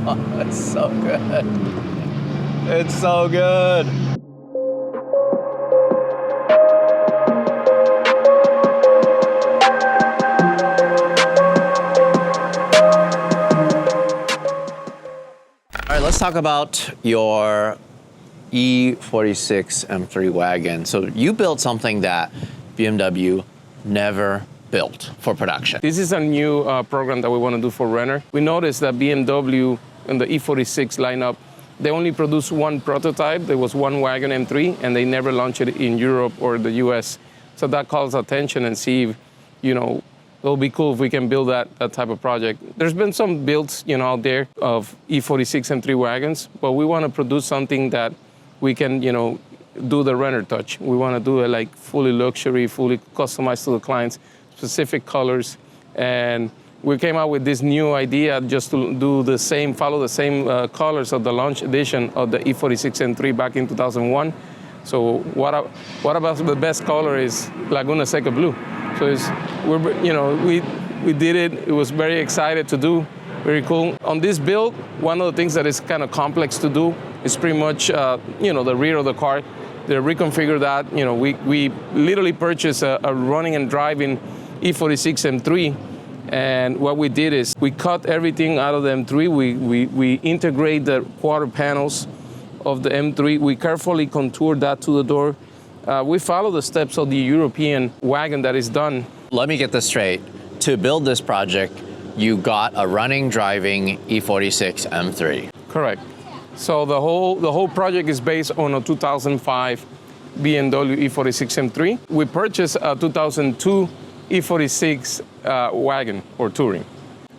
It's so good. It's so good. All right, let's talk about your E46 M3 wagon. So you built something that BMW never built for production. This is a new program that we want to do for Renner. We noticed that BMW in the E46 lineup, they only produced one prototype. There was one Wagon M3, and they never launched it in Europe or the US. So that calls attention and see if, it'll be cool if we can build that type of project. There's been some builds, out there of E46 M3 wagons, but we want to produce something that we can, do the Renner touch. We want to do it like fully luxury, fully customized to the clients, specific colors. And we came out with this new idea just to do the same, follow the same colors of the launch edition of the E46 M3 back in 2001. So what about the best color is Laguna Seca Blue. So we did it. It was very excited to do, very cool. On this build, one of the things that is kind of complex to do is pretty much, the rear of the car. They reconfigure that. We literally purchased a running and driving E46 M3. And what we did is we cut everything out of the M3. We integrate the quarter panels of the M3. We carefully contour that to the door. We follow the steps of the European wagon that is done. Let me get this straight. To build this project, you got a running, driving E46 M3. Correct. So the whole project is based on a 2005 BMW E46 M3. We purchased a 2002 E46 wagon or touring.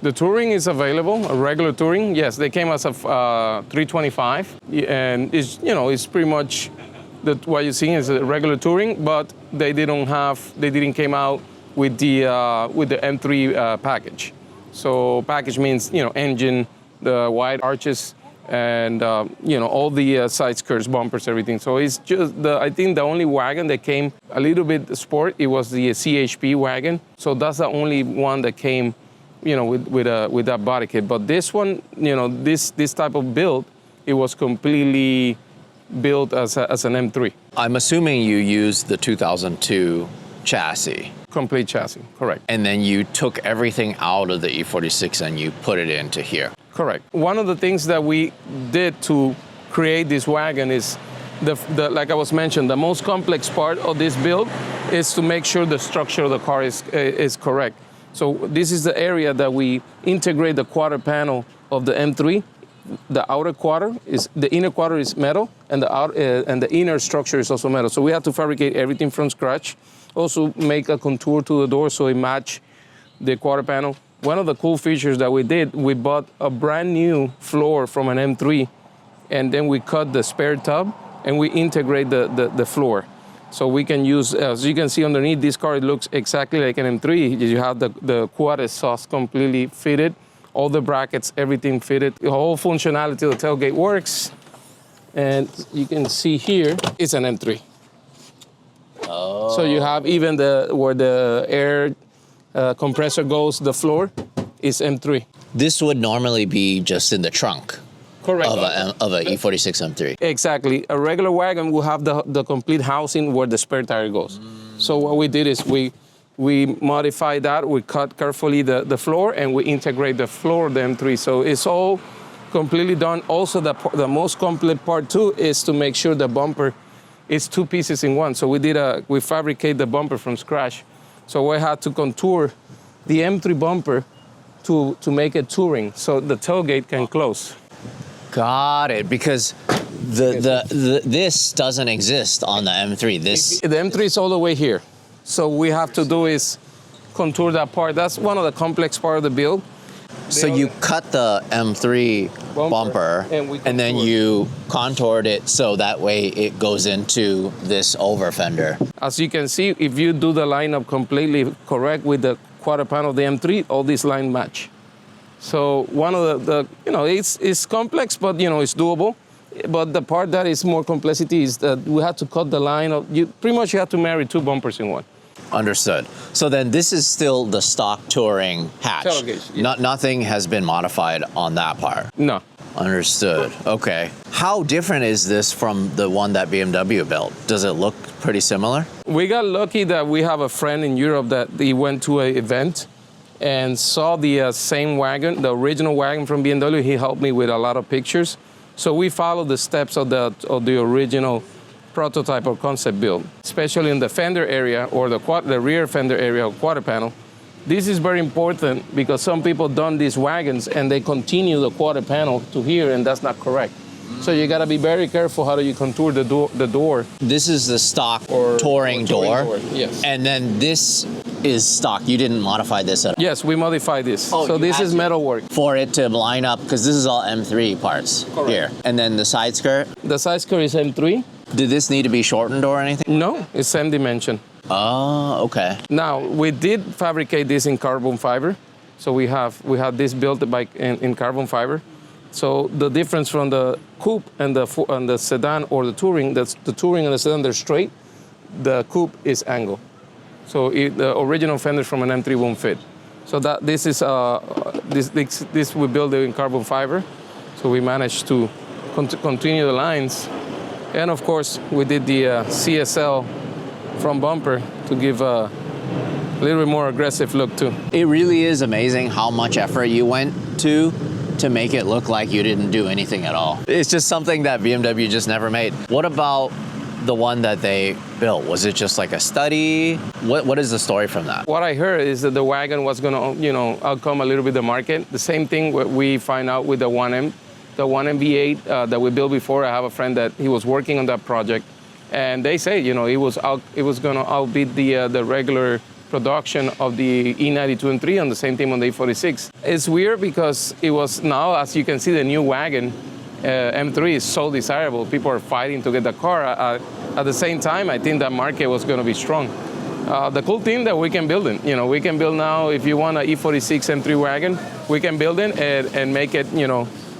The touring is available, a regular touring. Yes, they came as a 325, and it's pretty much what you're seeing is a regular touring, but they didn't came out with the M3 package. So package means engine, the wide arches, and all the side skirts, bumpers, everything. So it's just I think the only wagon that came a little bit sport, it was the CHP wagon. So that's the only one that came, with that body kit. But this one, this type of build, it was completely built as an M3. I'm assuming you used the 2002 chassis. Complete chassis, correct. And then you took everything out of the E46 and you put it into here. Correct. One of the things that we did to create this wagon is, like I was mentioned, the most complex part of this build is to make sure the structure of the car is correct. So this is the area that we integrate the quarter panel of the M3. The inner quarter is metal, and the inner structure is also metal. So we have to fabricate everything from scratch. Also make a contour to the door so it match the quarter panel. One of the cool features that we did, we bought a brand new floor from an M3, and then we cut the spare tub and we integrate the floor. So we can use, as you can see underneath this car, it looks exactly like an M3. You have the quad exhaust completely fitted, all the brackets, everything fitted. The whole functionality of the tailgate works. And you can see here, it's an M3. Oh. So you have even where the air compressor goes, the floor is M3. This would normally be just in the trunk. Correct. Of a E46 M3. Exactly. A regular wagon will have the complete housing where the spare tire goes. So what we did is we modified that. We cut carefully the floor, and we integrate the floor of the M3. So it's all completely done. Also, the most complete part too is to make sure the bumper is two pieces in one. So we fabricate the bumper from scratch. So we had to contour the M3 bumper to make it touring, so the tailgate can close. Got it, because this doesn't exist on the M3. The M3 is all the way here. So we have to do is contour that part. That's one of the complex part of the build. So you cut the M3 bumper and then you contoured it so that way it goes into this over fender. As you can see, if you do the lineup completely correct with the quarter panel of the M3, all these lines match. So one of the it's complex, but it's doable. But the part that is more complexity is that we had to cut the line of, you have to marry two bumpers in one. Understood. So then this is still the stock touring hatch. Tailgate, yeah. Nothing has been modified on that part. No. Understood. Okay. How different is this from the one that BMW built? Does it look pretty similar? We got lucky that we have a friend in Europe that he went to an event and saw the same wagon, the original wagon from BMW. He helped me with a lot of pictures. So we followed the steps of the original prototype or concept build, especially in the fender area or the rear fender area or quarter panel. This is very important because some people done these wagons and they continue the quarter panel to here, and that's not correct. So you got to be very careful how do you contour the door. This is the stock touring door. Yes. And then this is stock. You didn't modify this at all. Yes, we modified this. Oh, so this is metal work. For it to line up, because this is all M3 parts. Correct. Here. And then the side skirt. The side skirt is M3. Did this need to be shortened or anything? No, it's same dimension. Oh, okay. Now, we did fabricate this in carbon fiber. So we had this built in carbon fiber. So the difference from the coupe and the sedan or the touring, the touring and the sedan, they're straight. The coupe is angle. So the original fenders from an M3 won't fit. So that this we built it in carbon fiber. So we managed to continue the lines. And of course, we did the CSL from bumper to give a little bit more aggressive look too. It really is amazing how much effort you went to make it look like you didn't do anything at all. It's just something that BMW just never made. What about the one that they built? Was it just like a study? What is the story from that? What I heard is that the wagon was gonna, outcome a little bit the market. The same thing we find out with the 1M. The 1M V8 that we built before, I have a friend that he was working on that project. And they say, it was gonna outbeat the regular production of the E92 and 3 on the same team on the E46. It's weird because it was now, as you can see, the new wagon, M3 is so desirable. People are fighting to get the car. At the same time, I think that market was gonna be strong. The cool thing that we can build it, we can build now, if you want an E46 M3 wagon, we can build it and make it,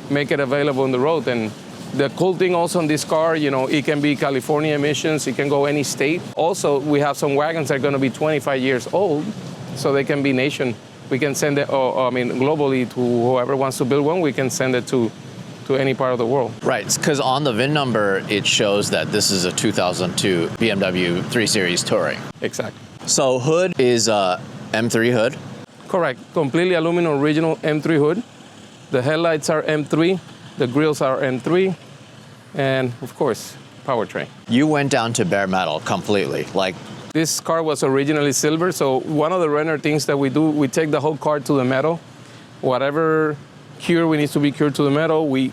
make it available on the road. And the cool thing also on this car, it can be California emissions, it can go any state. Also, we have some wagons that are gonna be 25 years old, so they can be we can send it, globally to whoever wants to build one, we can send it to any part of the world. Right, because on the VIN number, it shows that this is a 2002 BMW 3 Series Touring. Exactly. So hood is a M3 hood? Correct, completely aluminum original M3 hood. The headlights are M3, the grills are M3, and of course, powertrain. You went down to bare metal completely, like. This car was originally silver, so one of the Renner things that we do, we take the whole car to the metal. Whatever cure we need to be cured to the metal, we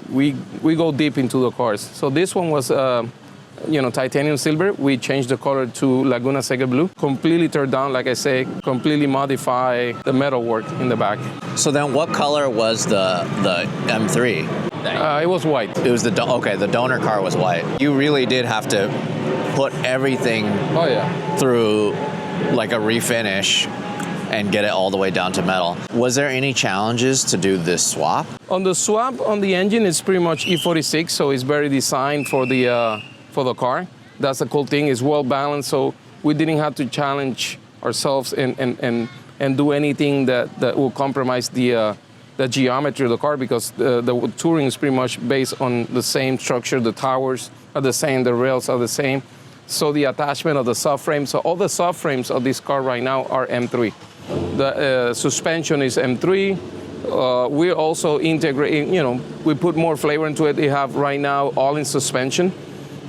go deep into the cars. So this one was titanium silver. We changed the color to Laguna Seca blue. Completely turned down, like I say, completely modify the metal work in the back. So then what color was the M3? It was white. It was the donor car was white. You really did have to put everything through like a refinish and get it all the way down to metal. Was there any challenges to do this swap? On the swap on the engine, it's pretty much E46, so it's very designed for the car. That's the cool thing. It's well balanced, so we didn't have to challenge ourselves and do anything that will compromise the geometry of the car, because the touring is pretty much based on the same structure. The towers are the same, the rails are the same. So the attachment of the subframe, so all the subframes of this car right now are M3. The suspension is M3. We're also integrating, we put more flavor into it. We have right now all in suspension.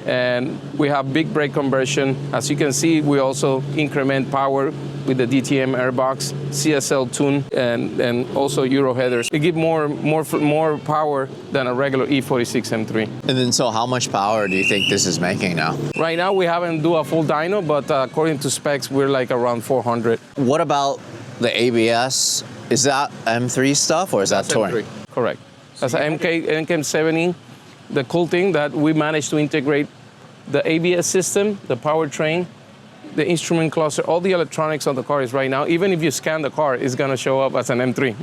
And we have big brake conversion. As you can see, we also increment power with the DTM airbox, CSL tune, and also Euro headers. It gives more power than a regular E46 M3. And then, so how much power do you think this is making now? Right now, we haven't do a full dyno, but according to specs, we're like around 400. What about the ABS? Is that M3 stuff or is that touring? M3. Correct. That's an MK70. The cool thing that we managed to integrate the ABS system, the powertrain, the instrument cluster, all the electronics on the car is right now. Even if you scan the car, it's gonna show up as an M3.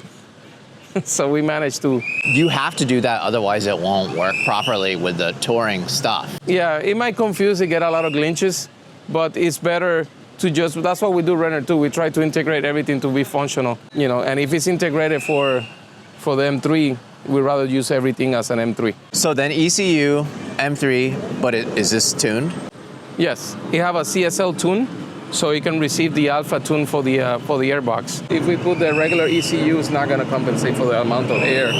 So we managed to. You have to do that, otherwise it won't work properly with the touring stuff. Yeah, it might confuse, it get a lot of glitches, but it's better to just, that's what we do Renner too. We try to integrate everything to be functional, and if it's integrated for the M3, We'd rather use everything as an M3. So then ECU, M3, but is this tuned? Yes, you have a CSL tune, so you can receive the alpha tune for the airbox. If we put the regular ECU, it's not going to compensate for the amount of air.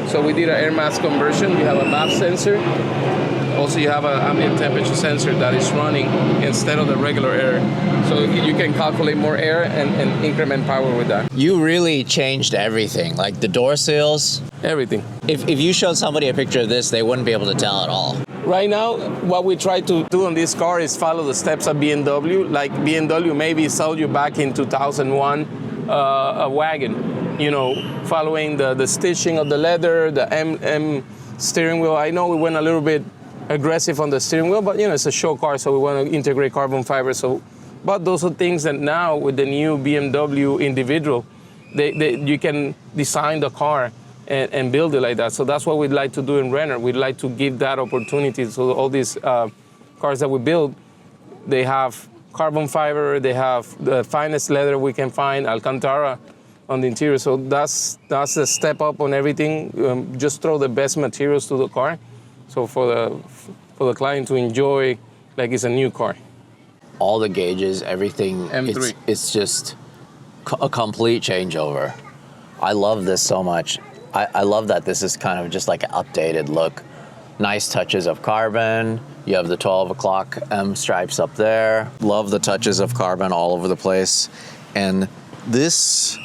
So we did an air mass conversion. You have a MAP sensor. Also, you have an ambient temperature sensor that is running instead of the regular air. So you can calculate more air and increment power with that. You really changed everything, like the door sills. Everything. If you showed somebody a picture of this, they wouldn't be able to tell at all. Right now, what we try to do on this car is follow the steps of BMW. Like BMW maybe sold you back in 2001 a Wagon, you know, following the stitching of the leather, the M steering wheel. I know we went a little bit aggressive on the steering wheel, but you know, it's a show car, so we want to integrate carbon fiber. So, but those are things that now with the new BMW individual, you can design the car and build it like that. So that's what we'd like to do in Renner. We'd like to give that opportunity. So all these cars that we build, they have carbon fiber, they have the finest leather we can find, Alcantara on the interior. So that's a step up on everything. Just throw the best materials to the car. So for the client to enjoy like it's a new car. All the gauges, everything, M3. It's just a complete changeover. I love this so much. I love that this is kind of just like an updated look. Nice touches of carbon. You have the 12 o'clock M stripes up there. Love the touches of carbon all over the place. And this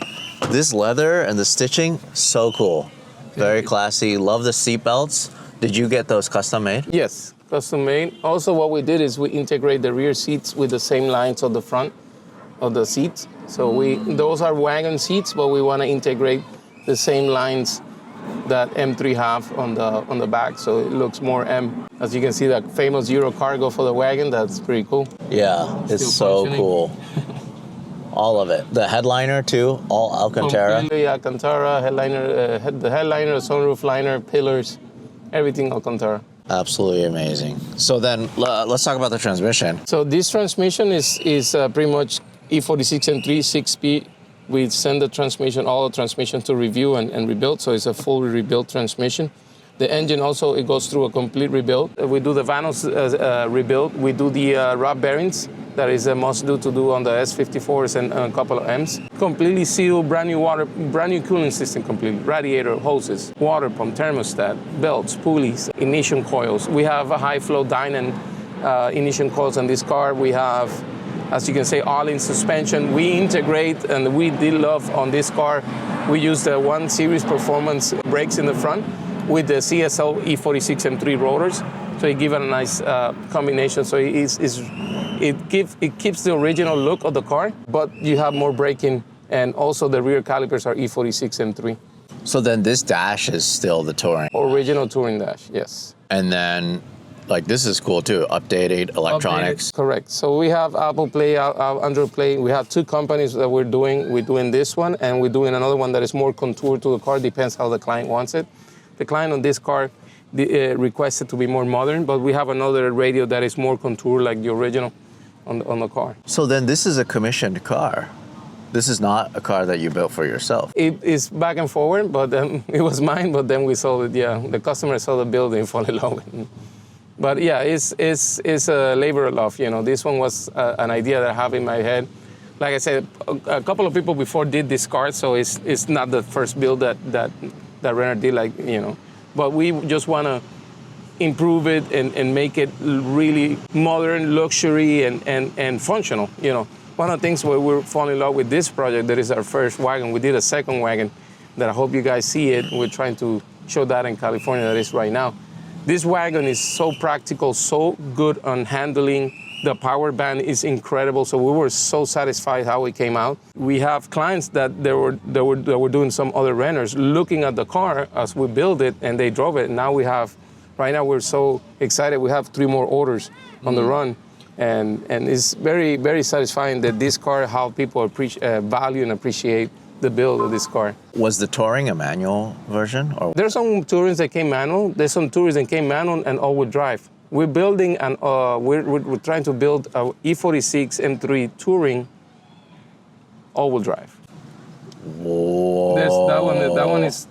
leather and the stitching, so cool. Very classy. Love the seat belts. Did you get those custom made? Yes, custom made. Also what we did is we integrate the rear seats with the same lines of the front of the seats. So those are Wagon seats, but we want to integrate the same lines that M3 have on the back, so it looks more M. As you can see, that famous Euro cargo for the Wagon, that's pretty cool. Yeah, it's so cool. All of it. The headliner too, all Alcantara. Completely Alcantara, headliner, the headliner, sunroof liner, pillars, everything Alcantara. Absolutely amazing. So then let's talk about the transmission. So this transmission is pretty much E46 and 6-speed. We send all the transmission to review and rebuild, so it's a full rebuilt transmission. The engine also, it goes through a complete rebuild. We do the vanos rebuild. We do the rod bearings. That is a must-do to do on the S54s and a couple of Ms. Completely sealed, brand new cooling system completely. Radiator, hoses, water pump, thermostat, belts, pulleys, ignition coils. We have a high-flow Dynan ignition coils on this car. We have, as you can see, all-in suspension. We integrate, and we did love on this car, we use the 1 Series performance brakes in the front with the CSL E46 M3 rotors. So it gives it a nice combination. So it keeps the original look of the car, but you have more braking, and also the rear calipers are E46 M3. So then this dash is still the touring. Original touring dash, yes. And then, like, this is cool too, updated electronics. Updated, correct. So we have Apple Play, Android Play. We have 2 companies that we're doing this one, and we're doing another one that is more contoured to the car, depends how the client wants it. The client on this car requested to be more modern, but we have another radio that is more contoured like the original on the car. So then this is a commissioned car. This is not a car that you built for yourself. It is back and forward, but then it was mine, but then we sold it, yeah. The customer saw the building, fall in love with it. But yeah, it's a labor of love, you know. This one was an idea that I have in my head. Like I said, a couple of people before did this car, so it's not the first build that Renner did, like, you know. But we just want to improve it and make it really modern, luxury, and functional, you know. One of the things where we're falling in love with this project, that is our first wagon. We did a second wagon that I hope you guys see it. We're trying to show that in California, that is right now. This wagon is so practical, so good on handling. The power band is incredible, so we were so satisfied how it came out. We have clients that were doing some other Renners, looking at the car as we build it, and they drove it. And now right now we're so excited. We have 3 more orders on the run, and it's very, very satisfying that this car, how people value and appreciate the build of this car. Was the touring a manual version? Or? There's some Tourings that came manual. There's some Tourings that came manual and all-wheel drive. We're building we're trying to build a E46 M3 Touring all-wheel drive. Whoa.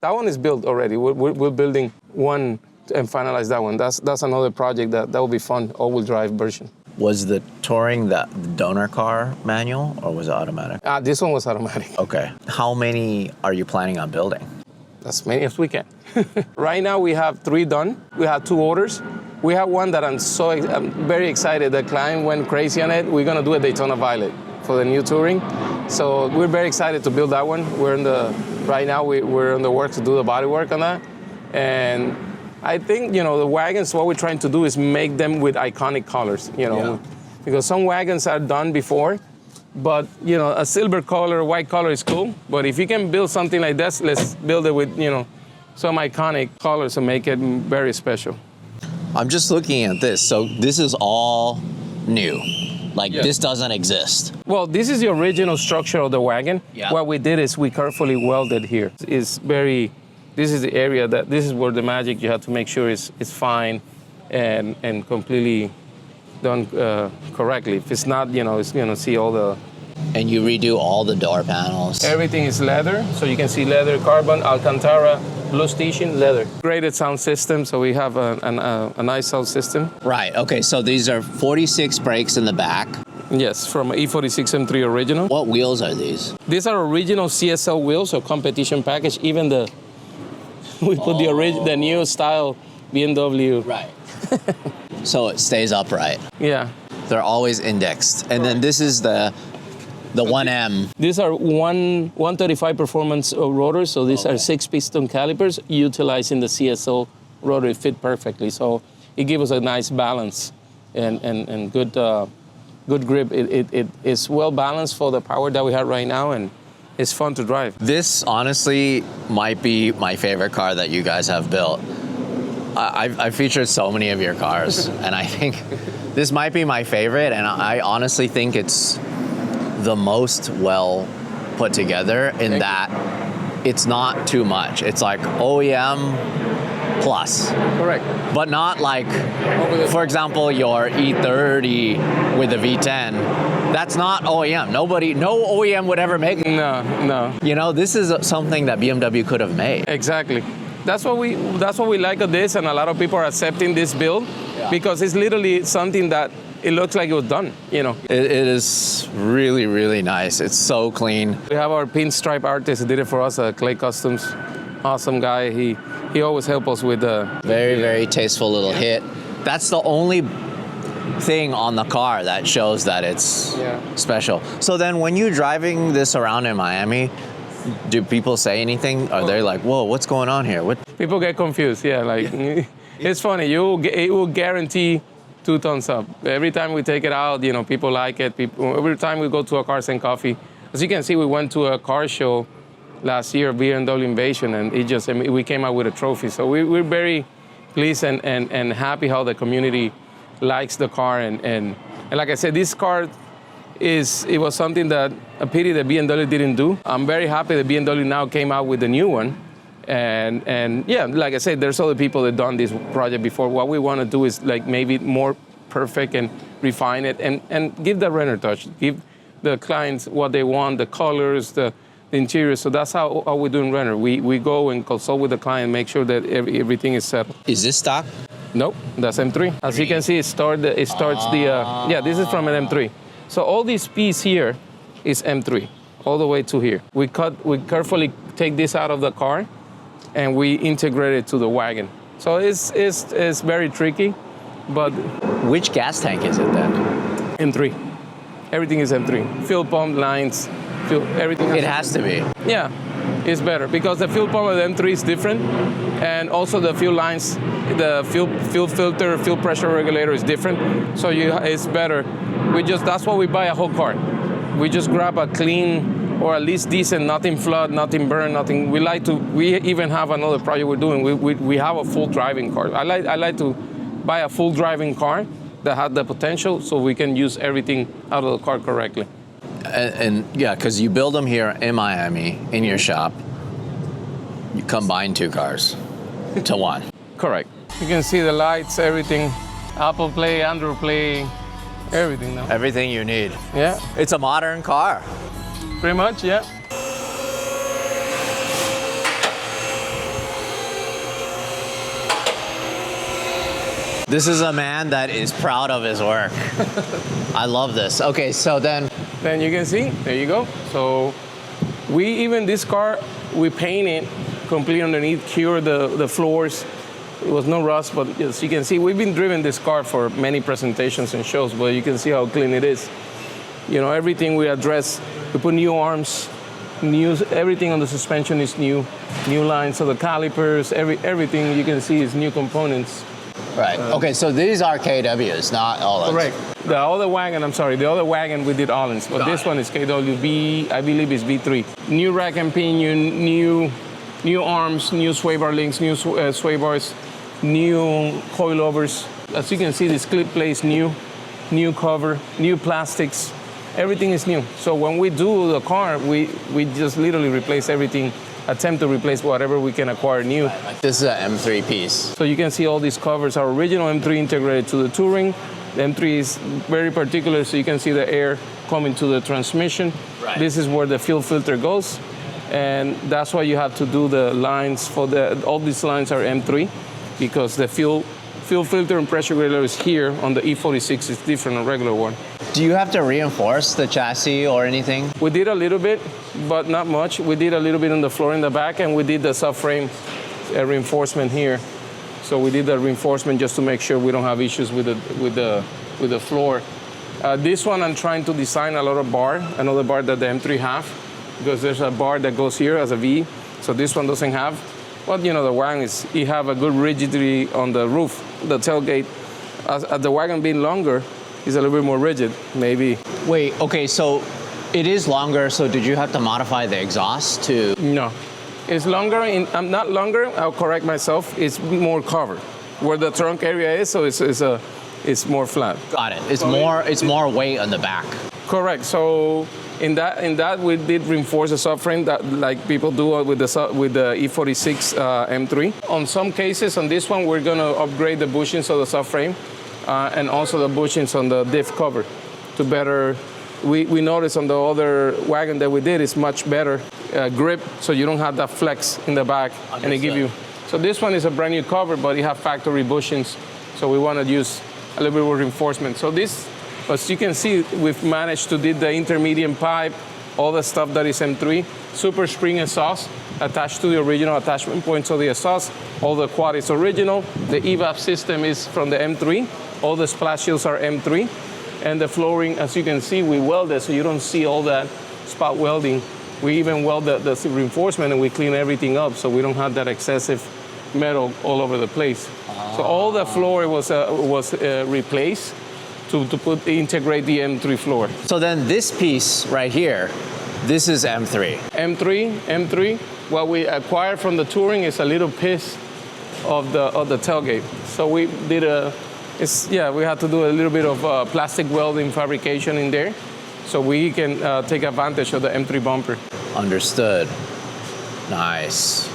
That one is built already. We're building one and finalize that one. That's another project that will be fun, all-wheel drive version. Was the Touring the donor car manual or was it automatic? This one was automatic. Okay. How many are you planning on building? As many as we can. Right now we have 3 done. We have 2 orders. We have one that I'm very excited. The client went crazy on it. We're gonna do a Daytona Violet for the new Touring. So we're very excited to build that one. Right now we're in the work to do the body work on that. And I think, the wagons, what we're trying to do is make them with iconic colors, because some wagons are done before, but, a silver color, white color is cool. But if you can build something like this, let's build it with, some iconic colors and make it very special. I'm just looking at this. So this is all new. This doesn't exist. Well, this is the original structure of the wagon. Yeah. What we did is we carefully welded here. This is the area this is where the magic you have to make sure is fine and completely done correctly. If it's not, it's gonna see all the... And you redo all the door panels. Everything is leather, so you can see leather, carbon, Alcantara, blue stitching, leather. Graded sound system, so we have a nice sound system. Right, okay, so these are 46 brakes in the back. Yes, from E46 M3 original. What wheels are these? These are original CSL wheels, so competition package. Even we put the new style BMW. Right. So it stays upright. Yeah. They're always indexed. And then this is the 1M. These are 135 performance rotors, so these are 6-piston calipers utilizing the CSO rotor. It fit perfectly, so it gives us a nice balance and good grip. It is well balanced for the power that we have right now, and it's fun to drive. This honestly might be my favorite car that you guys have built. I've featured so many of your cars, and I think this might be my favorite, and I honestly think it's the most well put together in that it's not too much. It's like OEM plus. Correct. But not like, for example, your E30 with the V10. That's not OEM. No OEM would ever make it. No. This is something that BMW could have made. Exactly. That's what we like of this, and a lot of people are accepting this build because it's literally something that it looks like it was done, It is really, really nice. It's so clean. We have our pinstripe artist who did it for us, Clay Customs. Awesome guy. He always helps us with the... Very, very tasteful little hit. That's the only thing on the car that shows that it's special. So then when you're driving this around in Miami, do people say anything? Are they like, whoa, what's going on here? What? People get confused, It's funny. It will guarantee 2 thumbs up. Every time we take it out, people like it. Every time we go to a Cars and Coffee. As you can see, we went to a car show last year, BMW Invasion, and we came out with a trophy. So we're very pleased and happy how the community likes the car. And like I said, this car it was something that a pity that BMW didn't do. I'm very happy that BMW now came out with the new one. And like I said, there's other people that done this project before. What we want to do is like maybe more perfect and refine it and give the Renner touch. Give the clients what they want, the colors, the interior. So that's how we do in Renner. We go and consult with the client, make sure that everything is settled. Is this stock? Nope, that's M3. As you can see, it starts this is from an M3. So all this piece here is M3, all the way to here. We carefully take this out of the car and we integrate it to the wagon. So it's very tricky, but... Which gas tank is it then? M3. Everything is M3. Fuel pump, lines, everything. It has to be. Yeah, it's better because the fuel pump of the M3 is different, and also the fuel lines, the fuel filter, fuel pressure regulator is different. So it's better. That's why we buy a whole car. We just grab a clean or at least decent, nothing flood, nothing burn, nothing. We even have another project we're doing. We have a full driving car. I like to buy a full driving car that had the potential so we can use everything out of the car correctly. And yeah, because you build them here in Miami, in your shop. You combine 2 cars to one. Correct. You can see the lights, everything. Apple Play, Android Play, everything now. Everything you need. Yeah. It's a modern car. Pretty much, yeah. This is a man that is proud of his work. I love this. Okay, so then you can see, there you go. So this car, we painted completely underneath, cured the floors. It was no rust, but as you can see, we've been driving this car for many presentations and shows, but you can see how clean it is. You know, everything we address, we put new arms, everything on the suspension is new lines, so the calipers, everything you can see is new components. Right. Okay, so these are KWs, not Öhlins. Correct. The other wagon we did Öhlins, but this one is KWB, I believe it's B3. New rack and pinion, new arms, new sway bar links, new sway bars, new coilovers. As you can see, this clip plates new cover, new plastics. Everything is new. So when we do the car, we just literally replace everything, attempt to replace whatever we can acquire new. Like this is an M3 piece. So you can see all these covers are original M3 integrated to the Touring. The M3 is very particular, so you can see the air coming to the transmission. Right. This is where the fuel filter goes. And that's why you have to do the lines for all these lines are M3 because the fuel filter and pressure regulator is here on the E46. It's different than a regular one. Do you have to reinforce the chassis or anything? We did a little bit, but not much. We did a little bit on the floor in the back, and we did the subframe reinforcement here. So we did the reinforcement just to make sure we don't have issues with the floor. This one I'm trying to design another bar that the M3 have, because there's a bar that goes here as a V. So this one doesn't have. But you know, the Wagon you have a good rigidity on the roof, the tailgate. As the Wagon being longer, is a little bit more rigid, maybe. Wait, okay, so it is longer, so did you have to modify the exhaust to? No, it's longer, I'm not longer, I'll correct myself, it's more covered. Where the trunk area is, so it's more flat. Got it, it's more weight on the back. Correct, so in that we did reinforce the subframe that like people do with the E46 M3. On some cases, on this one, we're gonna upgrade the bushings of the subframe. And also the bushings on the diff cover to better, we noticed on the other Wagon that we did is much better grip, so you don't have that flex in the back. Understood. And it give you, so this one is a brand new cover, but it have factory bushings, so we want to use a little bit more reinforcement. So this, as you can see, we've managed to do the intermediate pipe, all the stuff that is M3, super spring exhaust attached to the original attachment points of the exhaust. All the quad is original. The evap system is from the M3. All the splash shields are M3. And the flooring, as you can see, we welded, so you don't see all that spot welding. We even weld the reinforcement and we clean everything up, so we don't have that excessive metal all over the place. So all the floor was replaced to integrate the M3 floor. So then this piece right here, this is M3. M3. What we acquired from the Touring is a little piece of the tailgate. So we did we had to do a little bit of plastic welding fabrication in there, so we can take advantage of the M3 bumper. Understood. Nice.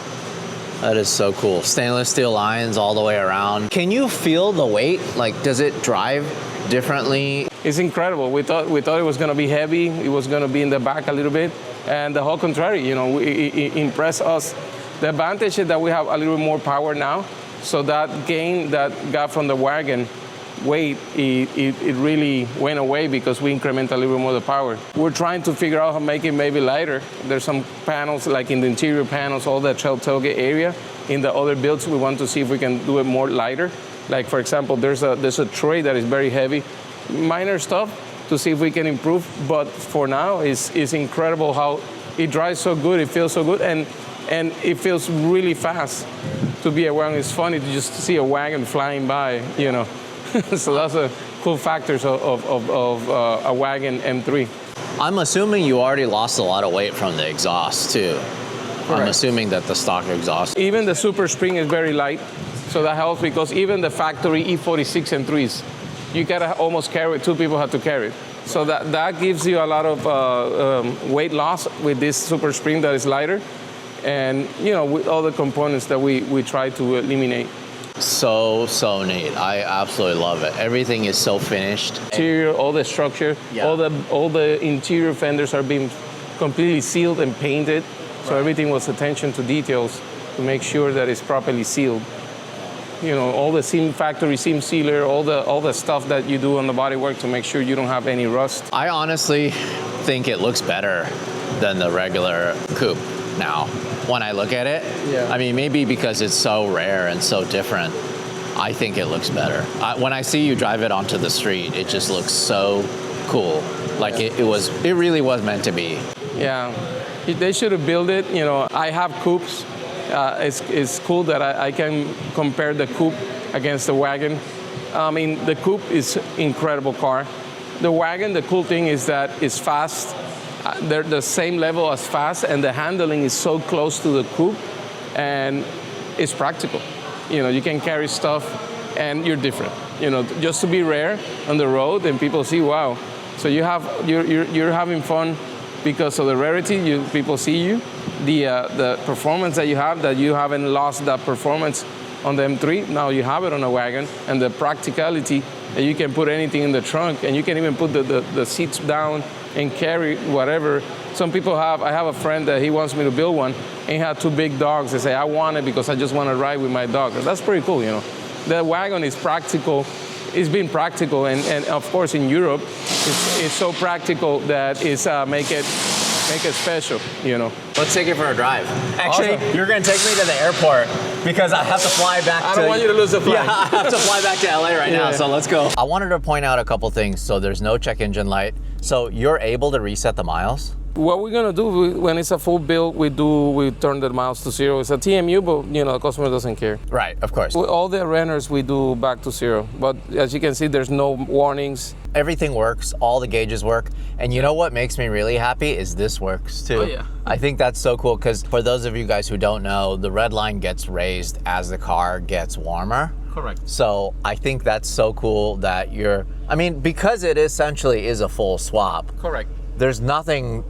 That is so cool. Stainless steel lines all the way around. Can you feel the weight? Like, does it drive differently? It's incredible. We thought it was going to be heavy. It was going to be in the back a little bit, and the whole contrary. You know, it impressed us. The advantage is that we have a little bit more power now. So that gain that got from the Wagon weight, it really went away because we increment a little bit more the power. We're trying to figure out how to make it maybe lighter. There's some panels, like in the interior panels, all the tailgate area. In the other builds, we want to see if we can do it more lighter. Like, for example, there's a tray that is very heavy. Minor stuff to see if we can improve, but for now, it's incredible how it drives so good, it feels so good, and it feels really fast to be a Wagon. It's funny to just see a Wagon flying by, you know. So that's a cool factors of a Wagon M3. I'm assuming you already lost a lot of weight from the exhaust too. Correct. I'm assuming that the stock exhaust. Even the super spring is very light, so that helps because even the factory E46 M3s, you gotta almost carry it. 2 people have to carry it. So that gives you a lot of weight loss with this super spring that is lighter. And, you know, with all the components that we try to eliminate. So neat. I absolutely love it. Everything is so finished. Interior, all the structure, yeah. all the interior fenders are being completely sealed and painted. So everything was attention to details to make sure that it's properly sealed. You know, all the factory seam sealer, all the stuff that you do on the bodywork to make sure you don't have any rust. I honestly think it looks better than the regular coupe now when I look at it. Yeah. I mean, maybe because it's so rare and so different, I think it looks better. When I see you drive it onto the street, it just looks so cool. Like it really was meant to be. Yeah, they should have built it. You know, I have coupes. It's cool that I can compare the coupe against the wagon. I mean, the coupe is incredible car. The wagon, the cool thing is that it's fast. They're the same level as fast, and the handling is so close to the coupe, and it's practical. You know, you can carry stuff, and you're different. You know, just to be rare on the road, and people see, wow. So you're having fun because of the rarity. People see you, the performance that you haven't lost that performance on the M3. Now you have it on a wagon, and the practicality that you can put anything in the trunk, and you can even put the seats down and carry whatever. Some people I have a friend that he wants me to build one, and he had 2 big dogs. They say, I want it because I just want to ride with my dog. That's pretty cool, you know. The wagon is practical. It's been practical, and of course in Europe, it's so practical that it's make it special, you know. Let's take it for a drive. Actually, Awesome. You're going to take me to the airport because I have to fly back I don't want you to lose the flight. Yeah, I have to fly back to LA right now, Yeah. so let's go. I wanted to point out a couple things. So there's no check engine light. So you're able to reset the miles? What we're gonna do when it's a full build, we turn the miles to 0. It's a TMU, but you know the customer doesn't care. Right, of course. With all the Renners we do back to 0, but as you can see, there's no warnings. Everything works, all the gauges work, and you know what makes me really happy is this works too. Oh, yeah. I think that's so cool because for those of you guys who don't know, the red line gets raised as the car gets warmer. Correct. So I think that's so cool that because it essentially is a full swap. Correct. There's nothing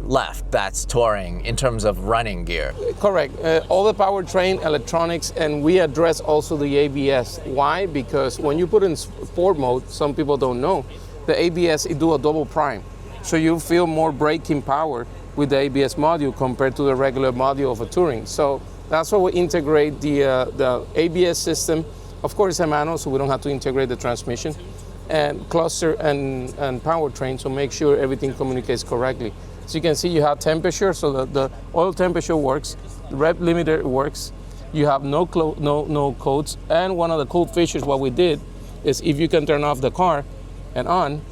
left that's touring in terms of running gear. Correct. All the powertrain, electronics, and we address also the ABS. Why? Because when you put in sport mode, some people don't know, the ABS, it do a double prime. So you feel more braking power with the ABS module compared to the regular module of a touring. So that's why we integrate the ABS system. Of course, it's a manual, so we don't have to integrate the transmission, and cluster and powertrain, so make sure everything communicates correctly. So you can see you have temperature, so the oil temperature works, the rep limiter works, you have no codes, and one of the cool features what we did is if you can turn off the car and on,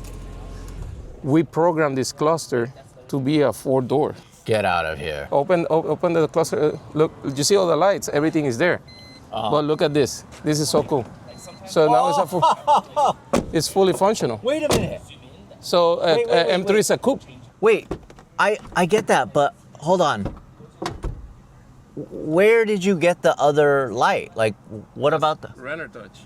we programmed this cluster to be a 4-door. Get out of here. Open the cluster, look, you see all the lights, everything is there. But look at this is so cool. So now it's fully functional. Wait a minute. So wait. M3 is a coupe. Wait, I get that, but hold on. Where did you get the other light? Like, what about the... Renner touch.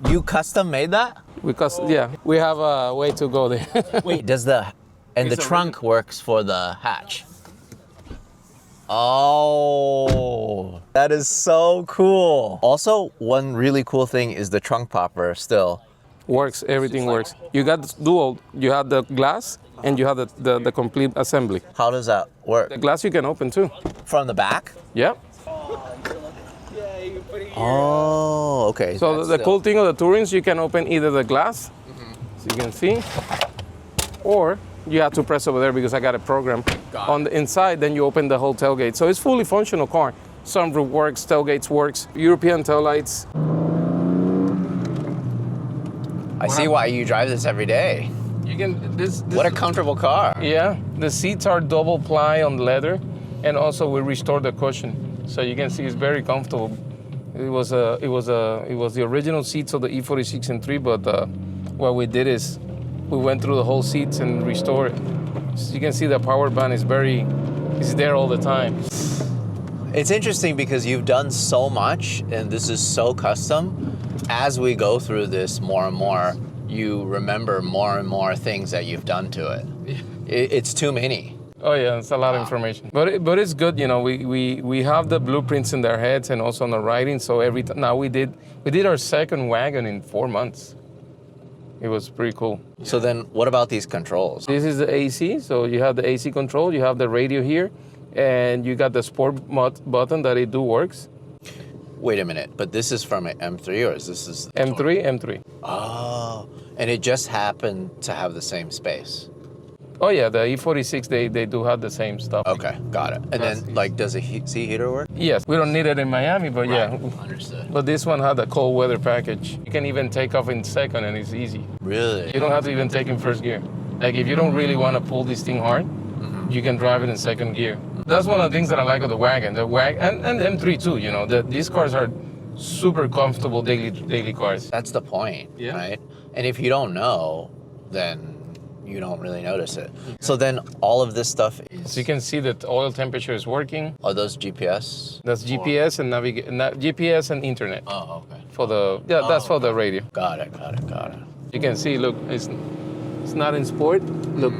You custom made that? Because, yeah, we have a way to go there. Wait, does the... And the It's trunk works for the hatch? Oh, that is so cool. Also, one really cool thing is the trunk popper still. Works, everything works. You got dual, you have the glass and you have the complete assembly. How does that work? The glass you can open too. From the back? Yeah. Oh, okay. So the cool thing of the Tourings, you can open either the glass, so you can see, or you have to press over there because I got a program. On the inside, then you open the whole tailgate. So it's fully functional car. Sunroof works, tailgates works, European taillights. I see why you drive this every day. You can this What a comfortable car. Yeah, the seats are double ply on leather, and also we restored the cushion, so you can see it's very comfortable. It was the original seats of the E46 and 3, but what we did is we went through the whole seats and restored it. So you can see the power band is there all the time. It's interesting because you've done so much, and this is so custom. As we go through this more and more, you remember more and more things that you've done to it. It's too many. Oh yeah, it's a lot of information. But it's good, you know. We have the blueprints in their heads and also on the writing. So now we did our second wagon in 4 months. It was pretty cool. So then, what about these controls? This is the AC. So you have the AC control. You have the radio here, and you got the sport button that it works. Wait a minute, but this is from an M3 or is this the M3, M3. Oh, and it just happened to have the same space. Oh yeah, the E46, they do have the same stuff. Okay, got it. And then, like, does a seat heater work? Yes, we don't need it in Miami, but yeah. Understood. But this one had a cold weather package. You can even take off in second and it's easy. Really? You don't have to even take in first gear. Like if you don't really want to pull this thing hard, you can drive it in second gear. That's one of the things that I like of the Wagon. The Wagon and the M3 too, you know, these cars are super comfortable daily cars. That's the point, right? And if you don't know, then you don't really notice it. So then all of this stuff is... So you can see that oil temperature is working. Are those GPS? That's GPS and GPS and internet. Oh, okay. For the that's for the radio. Got it. You can see, look, it's not in sport. Look.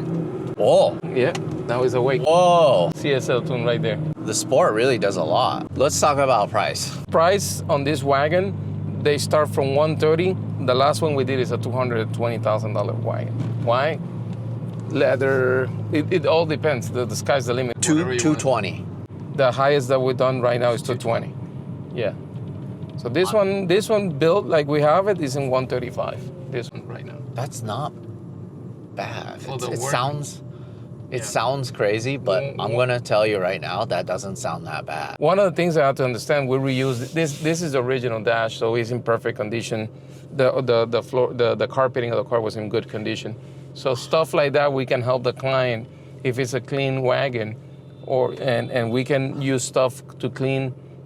Whoa. Yeah, now it's awake. Whoa. CSL tune right there. The Sport really does a lot. Let's talk about price. Price on this Wagon, they start from 130. The last one we did is a $220,000 Wagon. Why? Leather. It all depends. The sky's the limit. 220. The highest that we've done right now is 220. Yeah. So this one built like we have it is in 135. This one right now. That's not bad. Well, It sounds crazy, but I'm gonna tell you right now that doesn't sound that bad. One of the things I have to understand, we reuse this. This is the original dash, so it's in perfect condition. The floor, the carpeting of the car was in good condition. So stuff like that, we can help the client if it's a clean Wagon, and we can use stuff to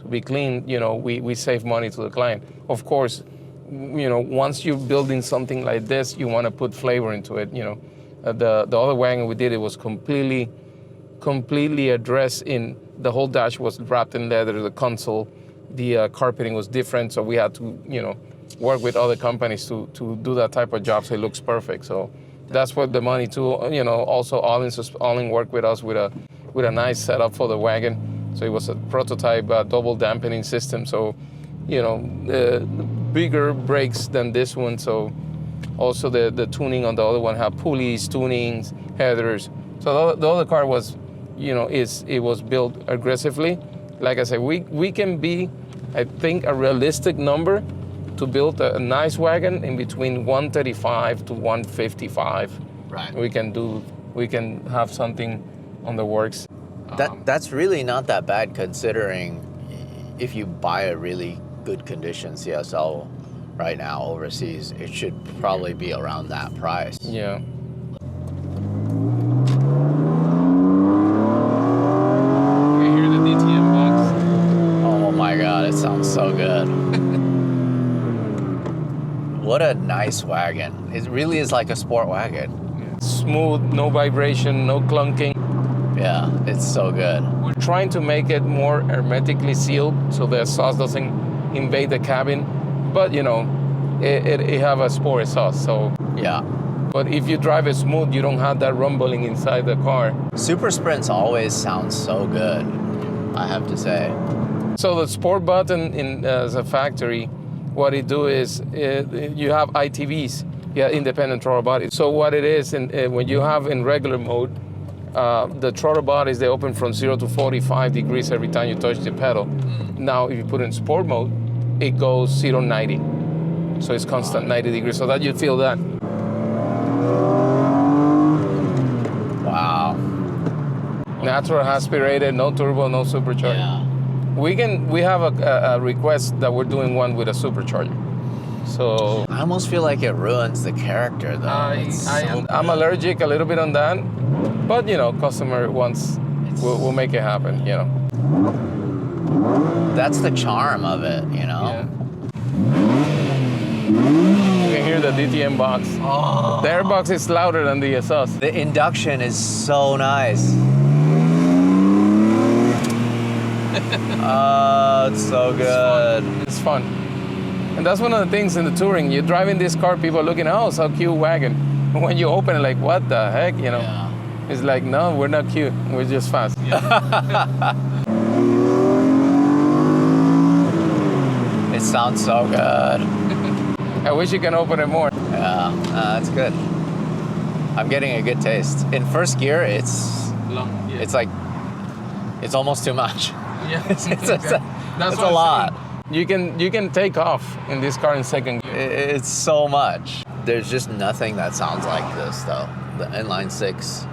be clean. You know, we save money to the client. Of course, you know, once you're building something like this, you want to put flavor into it. You know, the other Wagon we did, it was completely addressed in the whole dash was wrapped in leather. The console, the carpeting was different, so we had to, you know, work with other companies to do that type of job so it looks perfect. So that's what the money too. You know, also Allin worked with us with a nice setup for the Wagon. So it was a prototype double dampening system. So, you know, bigger brakes than this one. So also the tuning on the other one had pulleys, tunings, headers. So the other car was, you know, it was built aggressively. Like I said, we can be, I think, a realistic number to build a nice Wagon in between 135 to 155. Right. We can have something on the works. That's really not that bad considering if you buy a really good condition CSL right now overseas, it should probably be around that price. Yeah. You hear the DTM box? Oh my God, it sounds so good. What a nice Wagon. It really is like a sport wagon. Smooth, no vibration, no clunking. Yeah, it's so good. We're trying to make it more hermetically sealed so the exhaust doesn't invade the cabin. But, you know, it have a sport exhaust, so. Yeah. But if you drive it smooth, you don't have that rumbling inside the car. Super Sprints always sound so good, I have to say. So the sport button as a factory, what it do is you have ITVs, independent throttle bodies. So what it is, when you have in regular mode, the throttle bodies, they open from 0 to 45 degrees every time you touch the pedal. Now, if you put it in sport mode, it goes 0 to 90. So it's constant 90 degrees, so that you feel that. Wow. Natural aspirated, no turbo, no supercharger. Yeah. We have a request that we're doing one with a supercharger. So I almost feel like it ruins the character though. I'm allergic a little bit on that, but you know, customer wants, we'll make it happen, you know. That's the charm of it, you know? Yeah. You can hear the DTM box. Oh. The airbox is louder than the exhaust. The induction is so nice. Oh, it's so good. It's fun. And that's one of the things in the touring. You're driving this car, people are looking, oh, so cute Wagon. And when you open it, like, what the heck, you know? Yeah. It's like, no, we're not cute. We're just fast. It sounds so good. I wish you can open it more. Yeah, that's good. I'm getting a good taste. In first gear, it's like, it's almost too much. Yeah, it's a That's lot. You can take off in this car in second gear. It's so much. There's just nothing that sounds like this though. The inline six.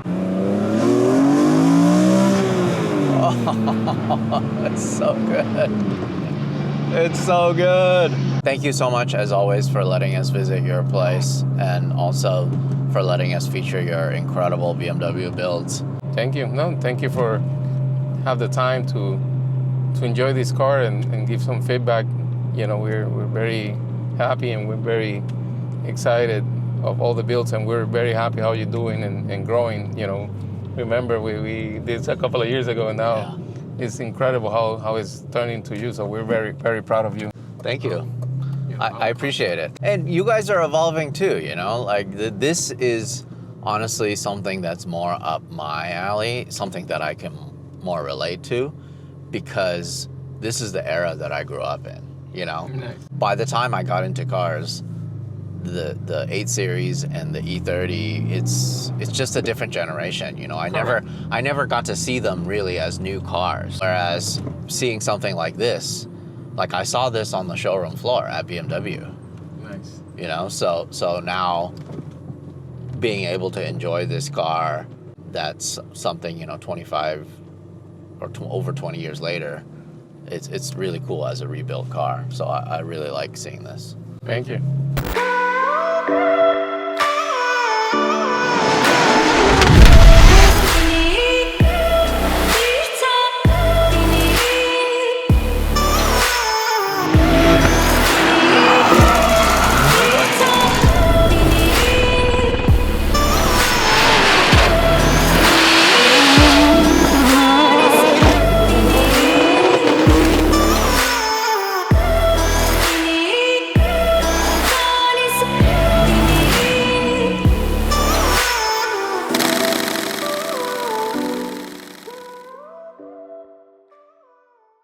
Oh, it's so good. It's so good. Thank you so much, as always, for letting us visit your place and also for letting us feature your incredible BMW builds. Thank you. No, thank you for have the time to enjoy this car and give some feedback. You know, we're very happy and we're very excited of all the builds, and we're very happy how you're doing and growing. You know, remember we did this a couple of years ago, and now it's incredible how it's turning to you. So we're very, very proud of you. Thank you. I appreciate it. And you guys are evolving too, you know? Like this is honestly something that's more up my alley, something that I can more relate to, because this is the era that I grew up in, you know? Nice. By the time I got into cars, the 8 Series and the E30, it's just a different generation, you know? I never got to see them really as new cars. Whereas seeing something like this, like I saw this on the showroom floor at BMW. Nice. You know, so now being able to enjoy this car, that's something, you know, 25 or over 20 years later, it's really cool as a rebuilt car. So I really like seeing this. Thank you.